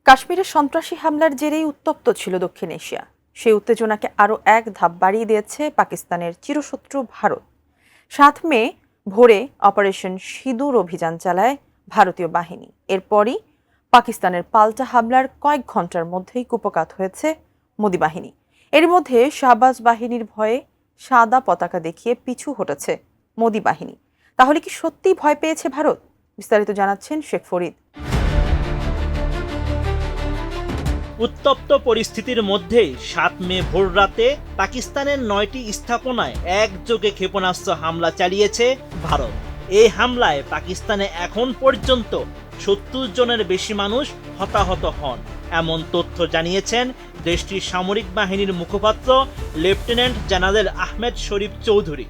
কাশ্মীরে সন্ত্রাসী হামলার জেরেই উত্তপ্ত ছিল দক্ষিণ এশিয়া। সেই উত্তেজনাকে আরও এক ধাপ বাড়িয়ে দিয়েছে পাকিস্তানের চিরশত্রু ভারত। ৭ মে ভোরে অপারেশন সিঁদুর অভিযান চালায় ভারতীয় বাহিনী। এরপরই পাকিস্তানের পাল্টা হামলার কয়েক ঘন্টার মধ্যেই কুপকাত হয়েছে মোদি বাহিনী। এর মধ্যে শাহবাজ বাহিনীর ভয়ে সাদা পতাকা দেখিয়ে পিছু হটেছে মোদি বাহিনী। তাহলে কি সত্যিই ভয় পেয়েছে ভারত? বিস্তারিত জানাচ্ছেন শেখ ফরিদ। উত্তপ্ত পরিস্থিতির মধ্যেই ৭ মে ভোররাতে পাকিস্তানের ৯টি স্থাপনায় একযোগে ক্ষেপণাস্ত্র হামলা চালিয়েছে ভারত। এই হামলায় পাকিস্তানে এখন পর্যন্ত ৭০ জনের বেশি মানুষ হতাহত হন, এমন তথ্য জানিয়েছেন দেশটির সামরিক বাহিনীর মুখপাত্র লেফটেন্যান্ট জেনারেল আহমেদ শরীফ চৌধুরী।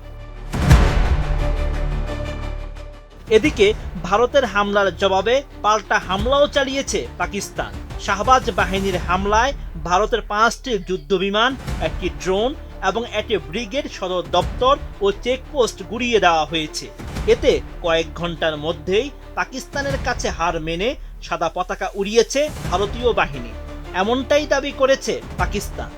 এদিকে ভারতের হামলার জবাবে পাল্টা হামলাও চালিয়েছে পাকিস্তান। শাহবাজ বাহিনীর হামলায় ভারতের ৫টি যুদ্ধবিমান, একটি ড্রোন এবং একটি ব্রিগেড সদর দপ্তর ও চেকপোস্ট গুড়িয়ে দেওয়া হয়েছে। এতে কয়েক ঘন্টার মধ্যেই পাকিস্তানের কাছে হার মেনে সাদা পতাকা উড়িয়েছে ভারতীয় বাহিনী, এমনটাই দাবি করেছে পাকিস্তান।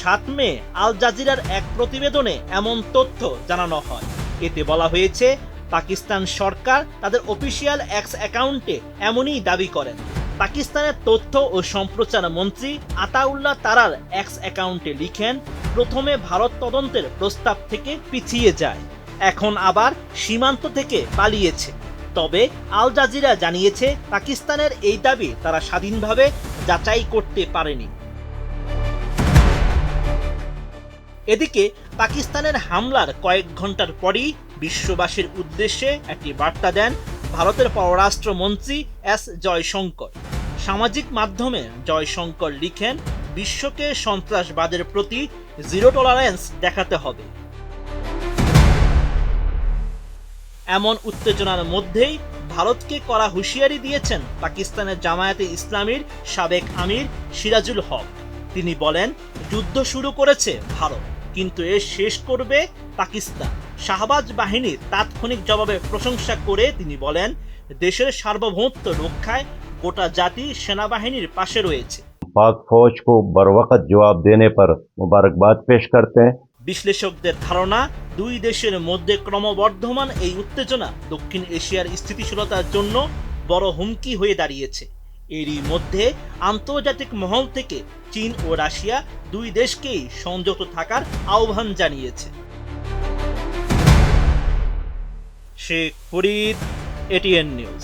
৭ মে আল জাজিরার এক প্রতিবেদনে এমন তথ্য জানানো হয়। এতে বলা হয়েছে, পাকিস্তান সরকার তাদের অফিসিয়াল এক্স অ্যাকাউন্টে এমনই দাবি করেন। পাকিস্তানের তথ্য ও সম্প্রচার মন্ত্রী আতাউল্লাহ তারার এক্স অ্যাকাউন্টে লিখেন, প্রথমে ভারত তদন্তের প্রস্তাব থেকে পিছিয়ে যায়, এখন আবার সীমান্ত থেকে পালিয়েছে। তবে আল জাজিরা জানিয়েছে, পাকিস্তানের এই দাবি তারা স্বাধীনভাবে যাচাই করতে পারেনি। এদিকে পাকিস্তানের হামলার কয়েক ঘন্টার পরই বিশ্ববাসীর উদ্দেশ্যে একটি বার্তা দেন ভারতের পররাষ্ট্রমন্ত্রী এস জয়শঙ্কর। সামাজিক মাধ্যমে জয়শঙ্কর লিখেন, বিশ্বকে সন্ত্রাসবাদের প্রতি জিরো টলারেন্স দেখাতে হবে। এমন উত্তেজনার মধ্যেই ভারতকে কড়া হুঁশিয়ারি দিয়েছেন পাকিস্তানের জামায়াতে ইসলামীর সাবেক আমির সিরাজুল হক। তিনি বলেন, যুদ্ধ শুরু করেছে ভারত, কিন্তু এর শেষ করবে পাকিস্তান। শাহবাজ বাহিনীর তাৎক্ষণিক জবাবে প্রশংসা করে তিনি বলেন, দেশের সার্বভৌমত্ব রক্ষায় গোটা জাতি সেনাবাহিনীর পাশে রয়েছে। पाक फौज को बरवकत जवाब देने पर मुबारकबाद पेश करते हैं। বিশ্লেষকদের ধারণা, দুই দেশের মধ্যে ক্রমবর্ধমান এই উত্তেজনা দক্ষিণ এশিয়ার স্থিতিশীলতার জন্য বড় হুমকি হয়ে দাঁড়িয়েছে। এরই মধ্যে আন্তর্জাতিক মহল থেকে চীন ও রাশিয়া দুই দেশকেই সংযত থাকার আহ্বান জানিয়েছে। Sheikh Farid, ATN news.